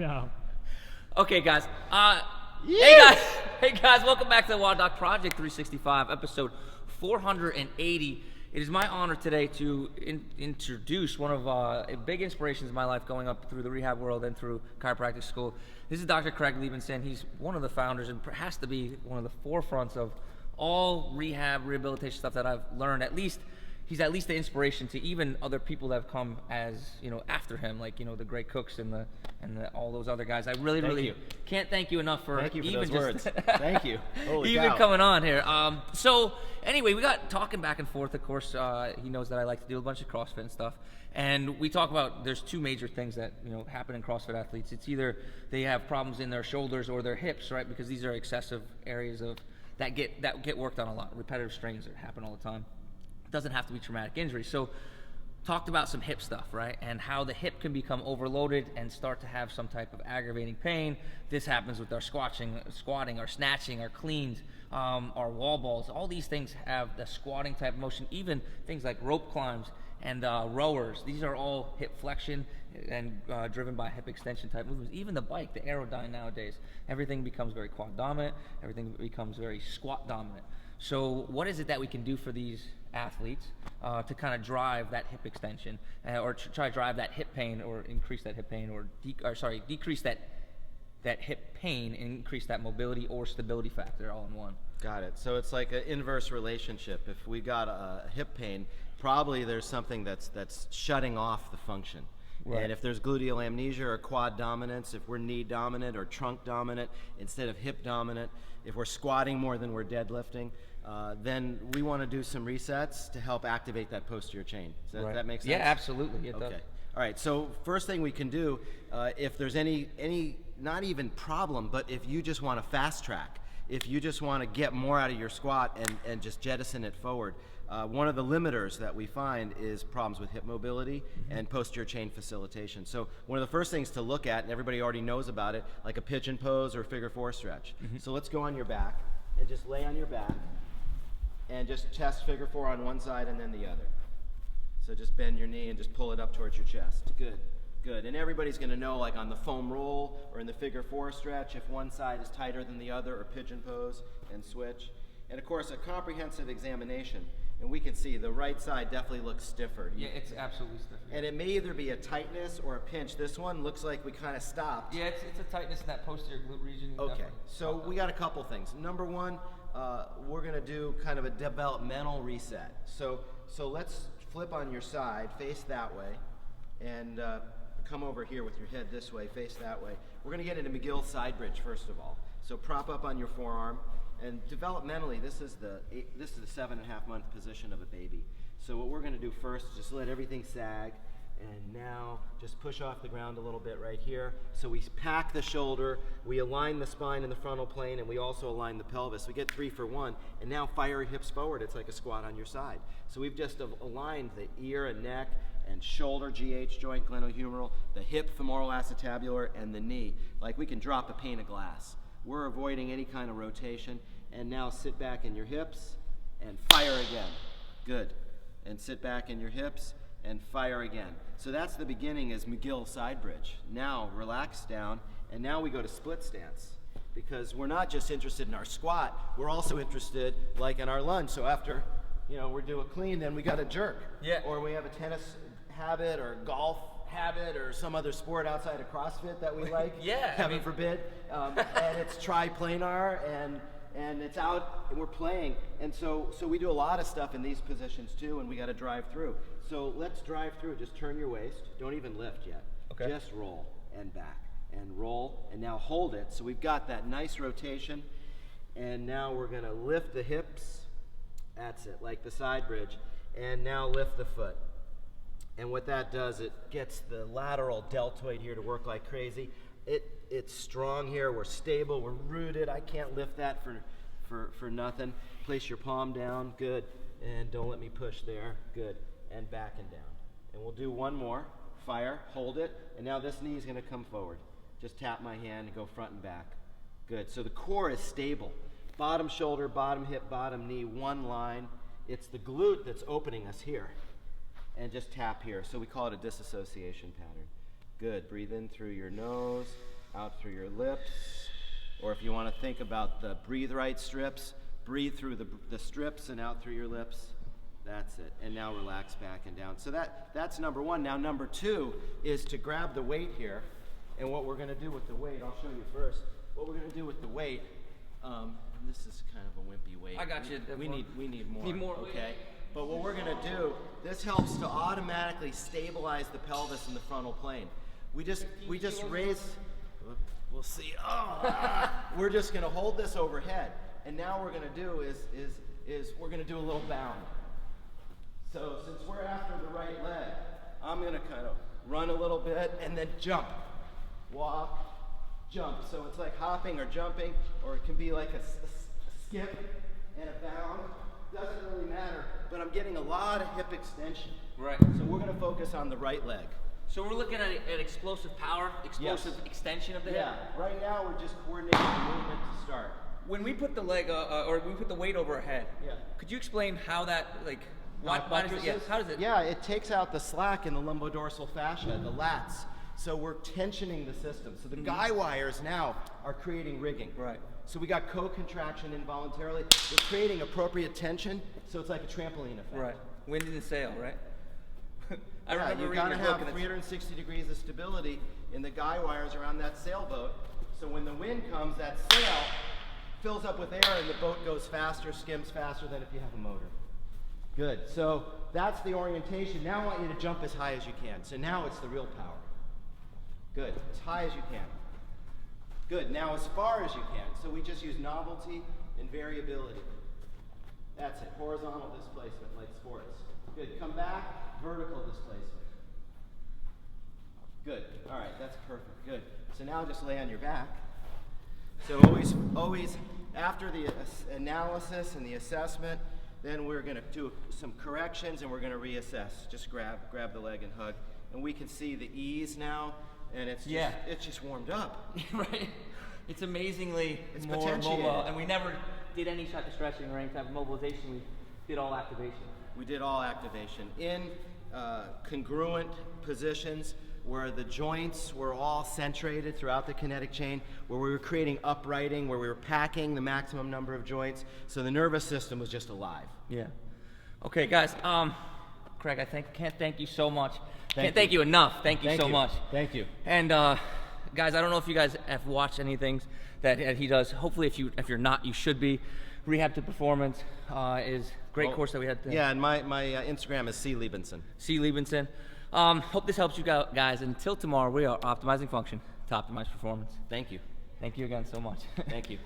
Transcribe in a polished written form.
know. Okay, guys. Hey guys, welcome back to the WODdoc Project 365, episode 480. It is my honor today to introduce one of big inspirations in my life going up through the rehab world and through chiropractic school. This is Dr. Craig Liebenson. He's one of the founders and has to be one of the forefronts of all rehabilitation stuff that I've learned. He's at least the inspiration to even other people that have come as, after him, like, the great cooks and all those other guys. I really can't thank you enough for those words. Thank you. Holy even cow. coming on here. So anyway, we got talking back and forth. Of course, he knows that I like to do a bunch of CrossFit and stuff. And we talk about there's two major things that happen in CrossFit athletes. It's either they have problems in their shoulders or their hips, right? Because these are excessive areas of that get worked on a lot. Repetitive strains that happen all the time. Doesn't have to be traumatic injury. So talked about some hip stuff, right? And how the hip can become overloaded and start to have some type of aggravating pain. This happens with our squatting, our snatching, our cleans, our wall balls. All these things have the squatting type motion, even things like rope climbs and rowers. These are all hip flexion and driven by hip extension type movements. Even the bike, the Aerodyne nowadays, everything becomes very quad dominant. Everything becomes very squat dominant. So what is it that we can do for these athletes to kind of drive that hip extension or try to drive that hip pain or increase that hip pain or decrease that hip pain and increase that mobility or stability factor all in one? Got it. So it's like an inverse relationship. If we got a hip pain, probably there's something that's shutting off the function. Right. And if there's gluteal amnesia or quad dominance, if we're knee dominant or trunk dominant instead of hip dominant, if we're squatting more than we're deadlifting, then we want to do some resets to help activate that posterior chain. Does that make sense? Yeah, absolutely. It does. All right. So first thing we can do, if there's any not even problem, but if you just want to fast track, if you just want to get more out of your squat and just jettison it forward, one of the limiters that we find is problems with hip mobility and posterior chain facilitation. So one of the first things to look at, and everybody already knows about it, like a pigeon pose or figure four stretch. So let's go on your back and just lay on your back and just chest figure four on one side and then the other. So just bend your knee and just pull it up towards your chest. Good. And everybody's going to know, like on the foam roll or in the figure four stretch, if one side is tighter than the other, or pigeon pose and switch. And of course, a comprehensive examination. And we can see the right side definitely looks stiffer. Yeah, it's absolutely stiff. And it may either be a tightness or a pinch. This one looks like we kind of stopped. Yeah, it's a tightness in that posterior glute region. Okay, so we got a couple things. Number one, we're going to do kind of a developmental reset. So let's flip on your side, face that way, and come over here with your head this way, face that way. We're going to get into McGill's side bridge first of all. So prop up on your forearm. And developmentally, this is the 7.5-month position of a baby. So what we're going to do first is just let everything sag, and now just push off the ground a little bit right here. So we pack the shoulder, we align the spine in the frontal plane, and we also align the pelvis. We get 3 for 1, and now fire your hips forward. It's like a squat on your side. So we've just aligned the ear and neck and shoulder, GH joint, glenohumeral, the hip, femoral acetabular, and the knee. Like we can drop a pane of glass. We're avoiding any kind of rotation. And now sit back in your hips and fire again. Good. And sit back in your hips and fire again. So that's the beginning is McGill side bridge. Now relax down, and now we go to split stance. Because we're not just interested in our squat, we're also interested like in our lunge. So after, we do a clean, then we got a jerk. Yeah. Or we have a tennis habit or golf habit or some other sport outside of CrossFit that we like. Yeah. Heaven forbid. And it's triplanar and it's out and we're playing. And so we do a lot of stuff in these positions too, and we got to drive through. So let's drive through. Just turn your waist. Don't even lift yet. Okay. Just roll and back and roll and now hold it. So we've got that nice rotation. And now we're going to lift the hips. That's it, like the side bridge. And now lift the foot. And what that does, it gets the lateral deltoid here to work like crazy. It's strong here, we're stable, we're rooted. I can't lift that for nothing. Place your palm down, good. And don't let me push there, good. And back and down. And we'll do one more. Fire, hold it. And now this knee is gonna come forward. Just tap my hand and go front and back. Good, so the core is stable. Bottom shoulder, bottom hip, bottom knee, one line. It's the glute that's opening us here. And just tap here. So we call it a disassociation pattern. Good. Breathe in through your nose, out through your lips. Or if you want to think about the breathe right strips, breathe through the strips and out through your lips. That's it. And now relax back and down. So that's number one. Now number two is to grab the weight here. And what we're going to do with the weight, I'll show you first. What we're going to do with the weight, this is kind of a wimpy weight. I got you. We need more. Need more okay. weight. But what we're going to do, this helps to automatically stabilize the pelvis in the frontal plane. We just raise. We'll see. Oh, we're just going to hold this overhead, and now what we're going to do is we're going to do a little bound. So since we're after the right leg, I'm going to kind of run a little bit and then jump, walk, jump. So it's like hopping or jumping, or it can be like a skip and a bound. Doesn't really matter, but I'm getting a lot of hip extension. Right. So we're going to focus on the right leg. So we're looking at explosive power, explosive extension of the hip. Yeah. Right now we're just coordinating the movement to start. When we put the leg, or we put the weight over our head, could you explain how that, like, why does it, how does it? Yeah, it takes out the slack in the lumbodorsal fascia, the lats. So we're tensioning the system. So the guy wires now are creating rigging. Right. So we got co-contraction involuntarily. We're creating appropriate tension, so it's like a trampoline effect. Right. Wind in the sail, right? I Yeah, remember you reading gotta your book have and 360 degrees of stability in the guy wires around that sailboat. So when the wind comes, that sail fills up with air and the boat goes faster, skims faster than if you have a motor. Good. So that's the orientation. Now I want you to jump as high as you can. So now it's the real power. Good. As high as you can. Good. Now as far as you can. So we just use novelty and variability. That's it. Horizontal displacement like sports. Good. Come back. Vertical displacement. Good. All right. That's perfect. Good. So now just lay on your back. So always after the analysis and the assessment, then we're going to do some corrections and we're going to reassess. Just grab the leg and hug. And we can see the ease now, and it's just warmed up. Right. It's amazingly It's more potentiated. mobile, and we never did any type of stretching or any type of mobilization. We did all activation. We did all activation in congruent positions where the joints were all centrated throughout the kinetic chain, where we were creating uprighting, where we were packing the maximum number of joints, so the nervous system was just alive. Yeah. Okay, guys. Craig, I can't thank you so much. Can't you. thank you enough. Thank you so much. Thank you. And guys, I don't know if you guys have watched any things that he does. Hopefully, if you're not, you should be. Rehab to Performance is a great course that we had. Yeah, and my Instagram is C. Liebenson. C. Liebenson. Hope this helps you guys. Until tomorrow, we are optimizing function to optimize performance. Thank you. Thank you again so much. Thank you.